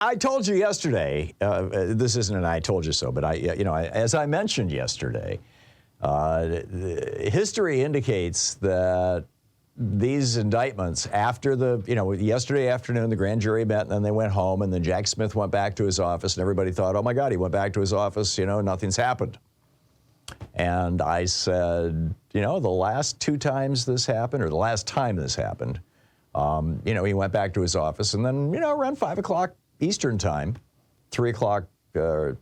I told you yesterday, this isn't an I told you so, but as I mentioned yesterday, history indicates that these indictments after yesterday afternoon, the grand jury met and then they went home and then Jack Smith went back to his office and everybody thought, oh my God, he went back to his office, nothing's happened. And I said, the last two times this happened, or the last time this happened, he went back to his office and then, around 5 o'clock Eastern time, 3 o'clock, 2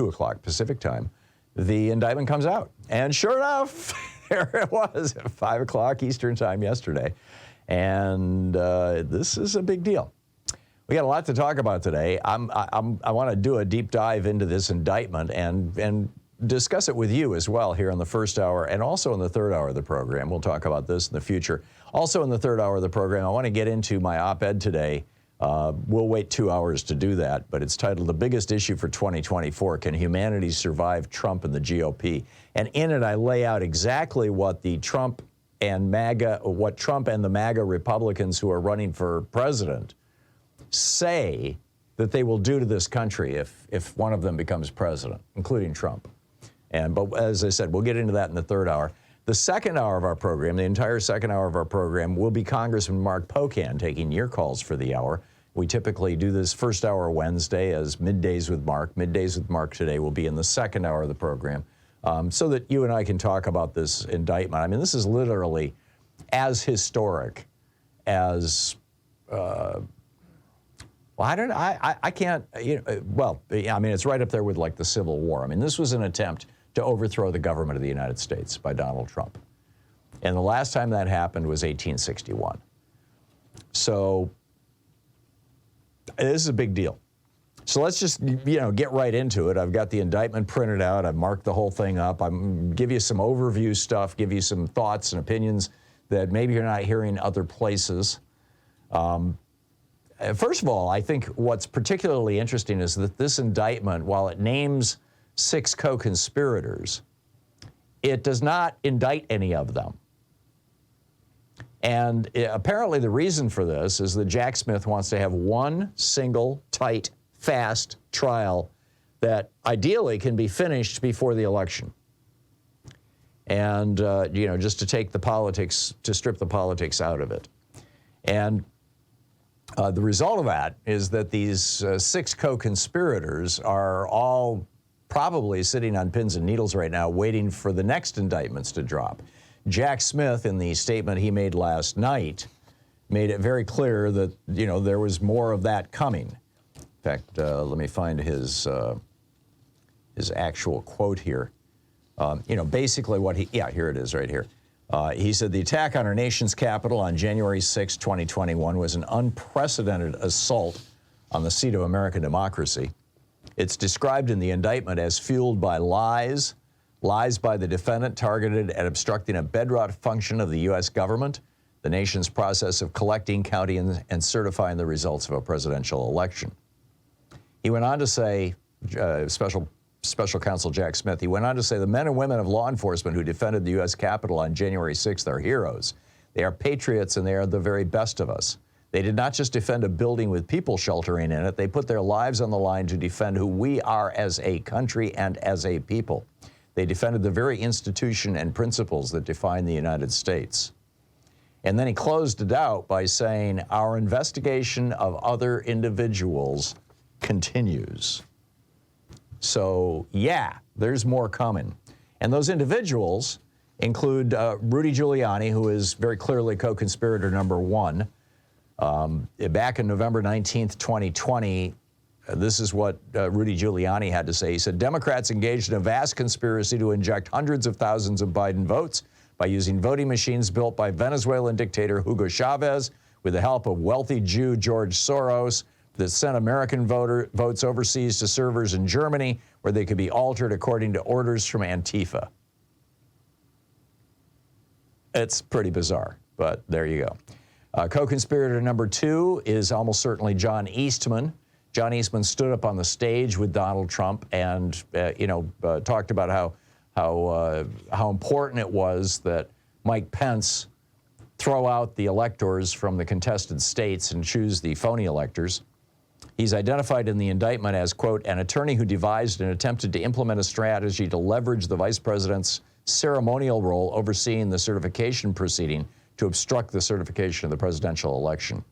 o'clock Pacific time, the indictment comes out. And sure enough, there it was at 5 o'clock Eastern time yesterday. And this is a big deal. We got a lot to talk about today. I want to do a deep dive into this indictment and discuss it with you as well here in the first hour and also in the third hour of the program. We'll talk about this in the future. Also in the third hour of the program, I want to get into my op-ed today. We'll wait 2 hours to do that, but it's titled "The Biggest Issue for 2024, Can Humanity Survive Trump and the GOP?" And in it, I lay out exactly what Trump and the MAGA Republicans who are running for president say that they will do to this country if one of them becomes president, including Trump. But as I said, we'll get into that in the third hour. The second hour of our program, the entire second hour of our program, will be Congressman Mark Pocan taking your calls for the hour. We typically do this first hour Wednesday as Middays with Mark. Middays with Mark today will be in the second hour of the program so that you and I can talk about this indictment. I mean, this is literally as historic as, it's right up there with like the Civil War. I mean, this was an attempt to overthrow the government of the United States by Donald Trump. And the last time that happened was 1861. So this is a big deal. So let's just, get right into it. I've got the indictment printed out. I've marked the whole thing up. I'm give you some overview stuff, give you some thoughts and opinions that maybe you're not hearing other places. First of all, I think what's particularly interesting is that this indictment, while it names 6 co-conspirators, it does not indict any of them. And apparently the reason for this is that Jack Smith wants to have one single, tight, fast trial that ideally can be finished before the election. And, just to take the politics, to strip the politics out of it. And the result of that is that these 6 co-conspirators are all probably sitting on pins and needles right now waiting for the next indictments to drop. Jack Smith, in the statement he made last night, made it very clear that, there was more of that coming. In fact, let me find his actual quote here. Basically here it is right here. He said, "The attack on our nation's capital on January 6, 2021 was an unprecedented assault on the seat of American democracy. It's described in the indictment as fueled by lies by the defendant targeted at obstructing a bedrock function of the U.S. government, the nation's process of collecting, counting, and certifying the results of a presidential election." He went on to say, Special Counsel Jack Smith, he went on to say, "The men and women of law enforcement who defended the U.S. Capitol on January 6th are heroes. They are patriots and they are the very best of us. They did not just defend a building with people sheltering in it. They put their lives on the line to defend who we are as a country and as a people. They defended the very institution and principles that define the United States." And then he closed it out by saying, "Our investigation of other individuals continues." So, there's more coming. And those individuals include Rudy Giuliani, who is very clearly co-conspirator number 1. Back in November 19th, 2020, this is what Rudy Giuliani had to say. He said, "Democrats engaged in a vast conspiracy to inject hundreds of thousands of Biden votes by using voting machines built by Venezuelan dictator Hugo Chavez with the help of wealthy Jew George Soros that sent American votes overseas to servers in Germany where they could be altered according to orders from Antifa." It's pretty bizarre, but there you go. Co-conspirator number 2 is almost certainly John Eastman. John Eastman stood up on the stage with Donald Trump and, talked about how important it was that Mike Pence throw out the electors from the contested states and choose the phony electors. He's identified in the indictment as, quote, an attorney who devised and attempted to implement a strategy to leverage the vice president's ceremonial role overseeing the certification proceeding to obstruct the certification of the presidential election.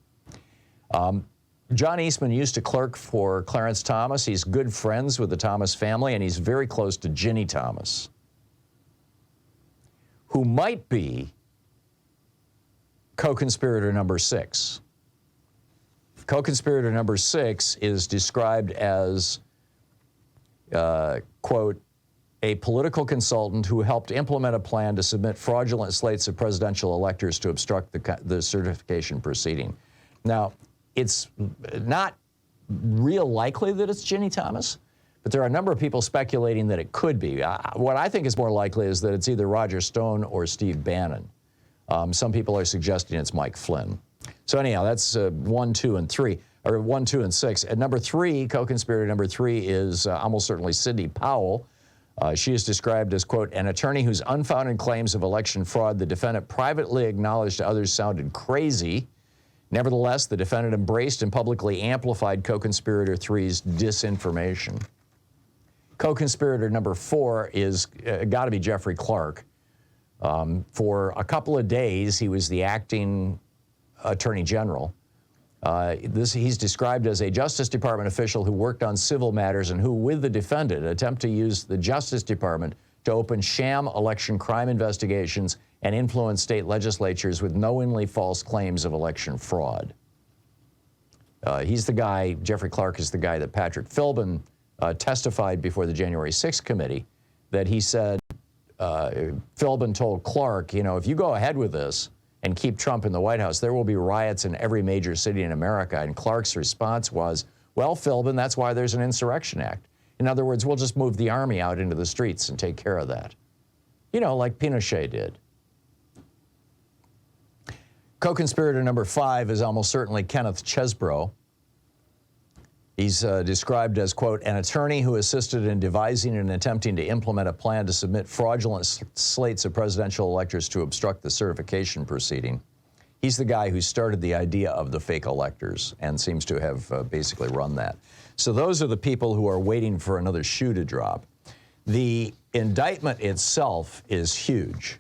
John Eastman used to clerk for Clarence Thomas. He's good friends with the Thomas family, and he's very close to Ginny Thomas, who might be co-conspirator number 6. Co-conspirator number 6 is described as, quote, a political consultant who helped implement a plan to submit fraudulent slates of presidential electors to obstruct the certification proceeding. Now, it's not real likely that it's Ginny Thomas, but there are a number of people speculating that it could be. What I think is more likely is that it's either Roger Stone or Steve Bannon. Some people are suggesting it's Mike Flynn. So anyhow, that's 1, 2, and 3, or 1, 2, and 6. At number 3, co-conspirator number 3 is almost certainly Sidney Powell. She is described as, quote, an attorney whose unfounded claims of election fraud the defendant privately acknowledged to others sounded crazy. Nevertheless, the defendant embraced and publicly amplified co-conspirator 3's disinformation. Co-conspirator number 4 is got to be Jeffrey Clark. For a couple of days, he was the acting attorney general. He's described as a Justice Department official who worked on civil matters and who, with the defendant, attempted to use the Justice Department to open sham election crime investigations and influence state legislatures with knowingly false claims of election fraud. He's the guy, Jeffrey Clark is the guy that Patrick Philbin testified before the January 6th committee, that he said, Philbin told Clark, you know, if you go ahead with this and keep Trump in the White House, there will be riots in every major city in America. And Clark's response was, well, Philbin, that's why there's an Insurrection Act. In other words, we'll just move the army out into the streets and take care of that. You know, like Pinochet did. Co-conspirator number 5 is almost certainly Kenneth Chesbrough. He's described as, quote, an attorney who assisted in devising and attempting to implement a plan to submit fraudulent slates of presidential electors to obstruct the certification proceeding. He's the guy who started the idea of the fake electors and seems to have basically run that. So those are the people who are waiting for another shoe to drop. The indictment itself is huge.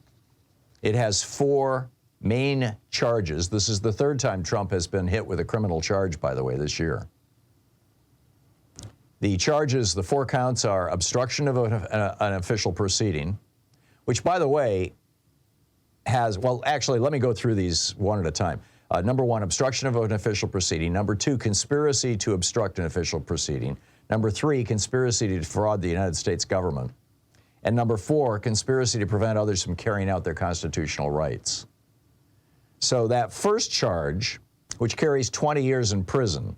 It has 4 main charges. This is the 3rd time Trump has been hit with a criminal charge, by the way, this year. The charges, the 4 counts are obstruction of an official proceeding, which, by the way, has, well, actually, let me go through these one at a time. Number 1, obstruction of an official proceeding. Number 2, conspiracy to obstruct an official proceeding. Number 3, conspiracy to defraud the United States government. And number 4, conspiracy to prevent others from carrying out their constitutional rights. So that first charge, which carries 20 years in prison,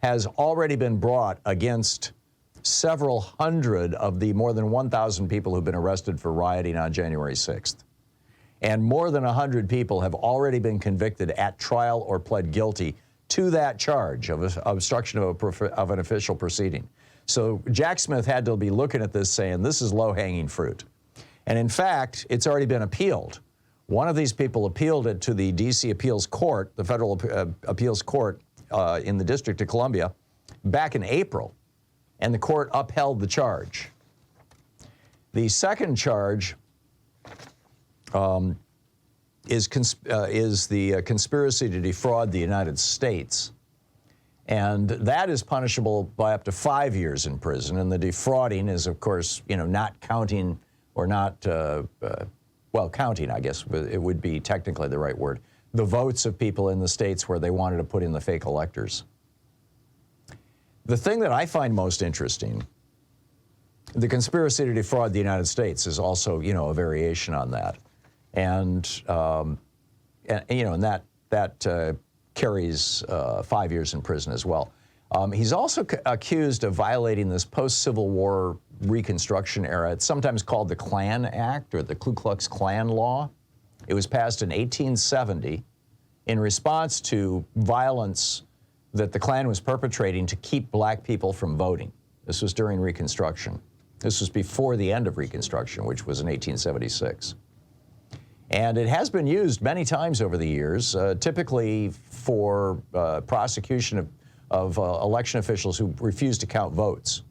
has already been brought against several hundred of the more than 1,000 people who've been arrested for rioting on January 6th. And more than 100 people have already been convicted at trial or pled guilty to that charge of obstruction of an official proceeding. So Jack Smith had to be looking at this saying, this is low-hanging fruit. And in fact, it's already been appealed. One of these people appealed it to the D.C. Appeals Court, the Federal Appeals Court in the District of Columbia, back in April, and the court upheld the charge. The second charge is the conspiracy to defraud the United States. And that is punishable by up to 5 years in prison. And the defrauding is, of course, you know, not counting or not, well, counting, I guess, it would be technically the right word, the votes of people in the states where they wanted to put in the fake electors. The thing that I find most interesting, the conspiracy to defraud the United States is also, you know, a variation on that. And you know, and that carries 5 years in prison as well. He's also accused of violating this post-Civil War Reconstruction era. It's sometimes called the Klan Act or the Ku Klux Klan Law. It was passed in 1870 in response to violence that the Klan was perpetrating to keep black people from voting. This was during Reconstruction. This was before the end of Reconstruction, which was in 1876. And it has been used many times over the years, typically for prosecution of election officials who refused to count votes.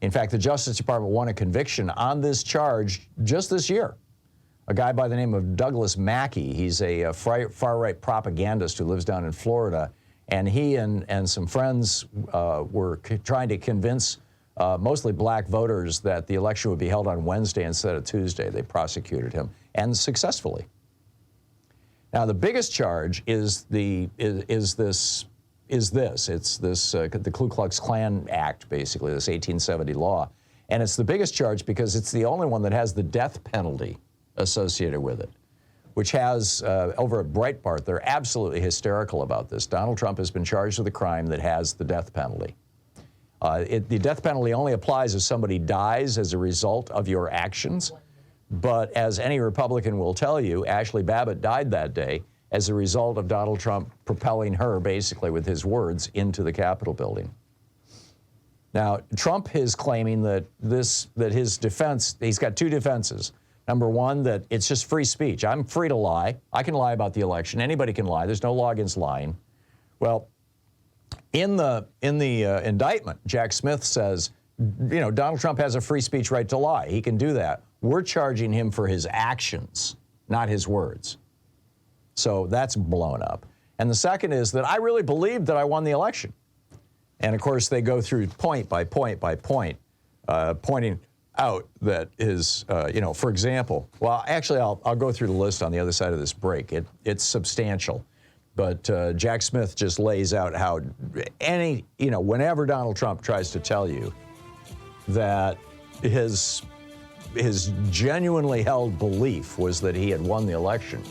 In fact, the Justice Department won a conviction on this charge just this year. A guy by the name of Douglas Mackey, he's a far-right propagandist who lives down in Florida, and he and some friends were trying to convince mostly black voters that the election would be held on Wednesday instead of Tuesday. They prosecuted him, and successfully. Now, the biggest charge is the Ku Klux Klan Act, basically, this 1870 law. And it's the biggest charge because it's the only one that has the death penalty associated with it, which has, over at Breitbart, they're absolutely hysterical about this. Donald Trump has been charged with a crime that has the death penalty. The death penalty only applies if somebody dies as a result of your actions. But as any Republican will tell you, Ashley Babbitt died that day as a result of Donald Trump propelling her, basically with his words, into the Capitol building. Now, Trump is claiming that his defense, he's got two defenses. Number one, that it's just free speech. I'm free to lie. I can lie about the election. Anybody can lie. There's no law against lying. Well, in the indictment, Jack Smith says, you know, Donald Trump has a free speech right to lie. He can do that. We're charging him for his actions, not his words. So that's blown up. And the second is that I really believed that I won the election. And of course, they go through point by point by point, pointing out that his, you know, for example, well, actually, I'll go through the list on the other side of this break. It's substantial. But Jack Smith just lays out how whenever Donald Trump tries to tell you that his genuinely held belief was that he had won the election,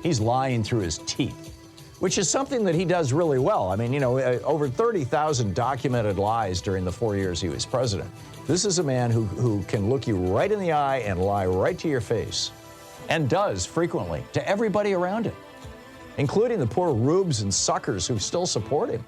he's lying through his teeth, which is something that he does really well. I mean, you know, over 30,000 documented lies during the 4 years he was president. This is a man who can look you right in the eye and lie right to your face, and does frequently to everybody around him, including the poor rubes and suckers who still support him.